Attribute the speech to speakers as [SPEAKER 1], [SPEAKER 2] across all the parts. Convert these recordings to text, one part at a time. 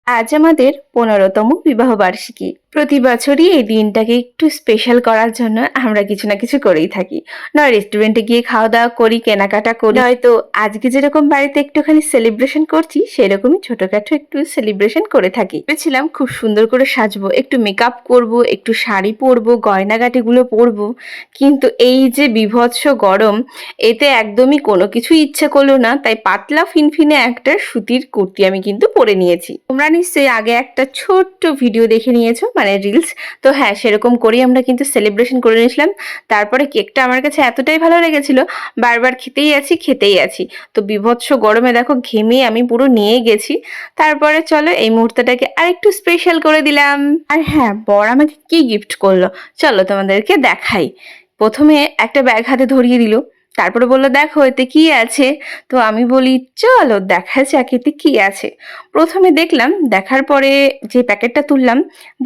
[SPEAKER 1] আজ আমাদের 15তম বিবাহ বার্ষিকী। প্রতি বছরই এই দিনটাকে একটু স্পেশাল করার জন্য আমরা কিছু না কিছু করেই থাকি। নয় রেস্টুরেন্টে গিয়ে খাওয়া-দাওয়া করি, কেনাকাটা করি, নয়তো আজকে যেরকম বাড়িতে একটুখানি সেলিব্রেশন করছি, সেরকমই ছোটখাটো একটু সেলিব্রেশন করে থাকি। ভেবেছিলাম খুব সুন্দর করে সাজবো, একটু মেকআপ করবো, একটু শাড়ি পরবো, গয়নাগাটিগুলো পরবো। কিন্তু এই যে বীভৎস গরম, এতে একদমই কোনো কিছুই ইচ্ছে করলো না। তাই পাতলা ফিনফিনে একটা সুতির কুর্তি আমি কিন্তু পরে নিয়েছি। তোমরা নিশ্চয়ই আগে একটা ছোট্ট ভিডিও দেখে নিয়েছো, মানে রিলস। তো হ্যাঁ, সেরকম করেই আমরা কিন্তু সেলিব্রেশন করে নিয়েছিলাম। তারপরে কেকটা আমার কাছে এতটাই ভালো লেগেছিল, বারবার খেতেই আছি খেতেই আছি। তো বীভৎস গরমে দেখো ঘেমে আমি পুরো নিয়ে গেছি। তারপরে চলো এই মুহূর্তটাকে আরেকটু স্পেশাল করে দিলাম। আর হ্যাঁ, বর আমাকে কি গিফট করলো চলো তোমাদেরকে দেখাই। প্রথমে একটা ব্যাগ হাতে ধরিয়ে দিল, তারপরে বললো দেখো এতে কি আছে। তো আমি বলি চলো দেখা যাক এতে কি আছে। প্রথমে দেখলাম, দেখার পরে যে প্যাকেটটা তুললাম,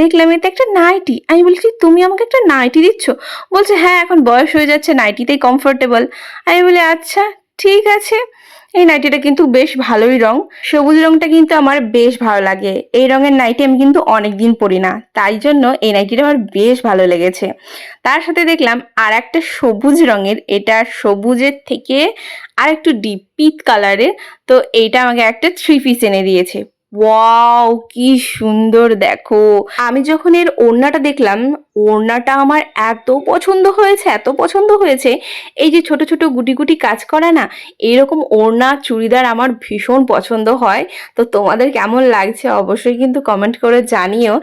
[SPEAKER 1] দেখলাম এতে একটা নাইটি। আমি বলছি তুমি আমাকে একটা নাইটি দিচ্ছ? বলছে হ্যাঁ, এখন বয়স হয়ে যাচ্ছে, নাইটিতেই কমফোর্টেবল। আমি বলি আচ্ছা ঠিক আছে। এই নাইটিটা কিন্তু বেশ ভালোই রং, সবুজ রংটা কিন্তু আমার বেশ ভালো লাগে। এই রঙের নাইটি আমি কিন্তু অনেকদিন পরি না, তাই জন্য এই নাইটিটা আমার বেশ ভালো লেগেছে। তার সাথে দেখলাম আর একটা সবুজ রঙের, এটা সবুজের থেকে আর একটু ডিপ পিচ কালারের। তো এইটা আমাকে একটা 3 পিস এনে দিয়েছে। ওয়াও কি সুন্দর দেখো। আমি যখন এর ওড়নাটা দেখলাম, ওড়নাটা আমার এত পছন্দ হয়েছে, এত পছন্দ হয়েছে। এই যে ছোট ছোট গুটি গুটি কাজ করা না, এরকম ওড়না চুড়িদার আমার ভীষণ পছন্দ হয়। তো তোমাদের কেমন লাগছে অবশ্যই কিন্তু কমেন্ট করে জানিও।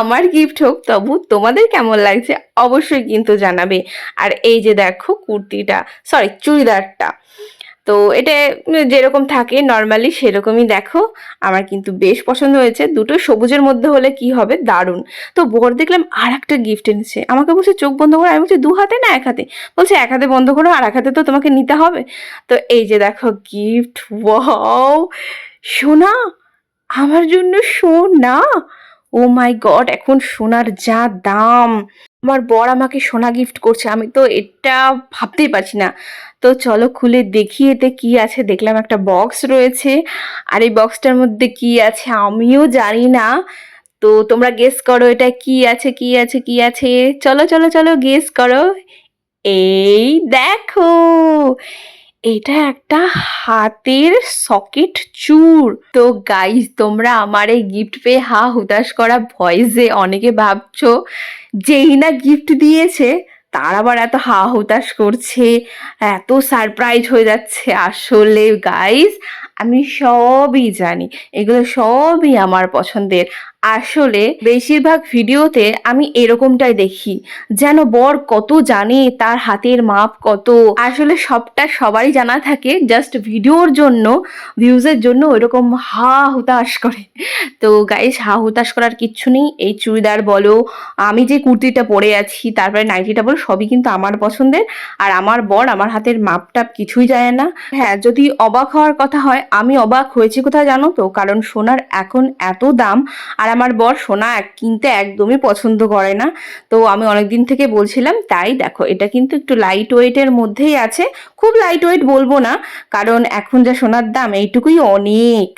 [SPEAKER 1] আমার গিফট হোক, তবু তোমাদের কেমন লাগছে অবশ্যই কিন্তু জানাবে। আর এই যে দেখো কুর্তিটা, সরি চুড়িদারটা, তো এটা যেরকম থাকে নর্মালি সেরকমই দেখো। আমার কিন্তু বেশ পছন্দ হয়েছে। দুটো সবুজের মধ্যে হলে কি হবে, দারুণ। তো বর দেখলাম আর একটা গিফট এনেছে, আমাকে বলছে চোখ বন্ধ করো। আমি বলছি দু হাতে না এক হাতে? বলছে এক হাতে বন্ধ করো, আর এক হাতে তো তোমাকে নিতে হবে। তো এই যে দেখো গিফট, ওয়াও সোনা, আমার জন্য সোনা। ও মাই গড, এখন সোনার যা দাম। আমার বর আমাকে সোনা গিফট করছে, আমি তো এটা ভাবতেই পারছি না। তো চলো খুলে দেখি এতে কি আছে। দেখলাম একটা বক্স রয়েছে, আর এই বক্সটার মধ্যে কি আছে আমিও জানি না। তো তোমরা গেস করো এটা কি আছে কি আছে কি আছে। চলো চলো চলো গেস করো। এই দেখো, এটা একটা হাতের সকেট চূড়। তো গাইস, তোমরা আমার এই গিফট পেয়ে হা হুতাশ করা ভয়েসে অনেকে ভাবছো যেই না গিফট দিয়েছে তার আবার এত হা হুতাশ করছে, এত সারপ্রাইজ হয়ে যাচ্ছে। আসলে গাইস, আমি সবই জানি, এগুলো সবই আমার পছন্দের। আসলে বেশিরভাগ ভিডিওতে আমি এরকমটাই দেখি, যেন বর কত জানে, তার হাতের মাপ কত। আসলে সবটা সবারই জানা থাকে, জাস্ট ভিডিওর জন্য, ভিউজের জন্য ওইরকম হা হুতাশ করে। তো গাইস, হা হুতাশ করার কিচ্ছু নেই। এই চুড়িদার বলো, আমি যে কুর্তিটা পরে আছি, তারপরে নাইটিটা বলো, সবই কিন্তু আমার পছন্দের। আর আমার বর আমার হাতের মাপটাপ কিছুই যায় না। হ্যাঁ, যদি অবাক হওয়ার কথা হয়, আমি অবাক হয়েছি কোথায় জানো তো? কারণ সোনার এখন এত দাম, আর আমার বর সোনা কিনতে একদমই পছন্দ করে না। তো আমি অনেকদিন থেকে বলছিলাম, তাই দেখো এটা কিন্তু একটু লাইট ওয়েটের মধ্যেই আছে। খুব লাইট ওয়েট বলবো না, কারণ এখন যা সোনার দাম এইটুকুই অনেক।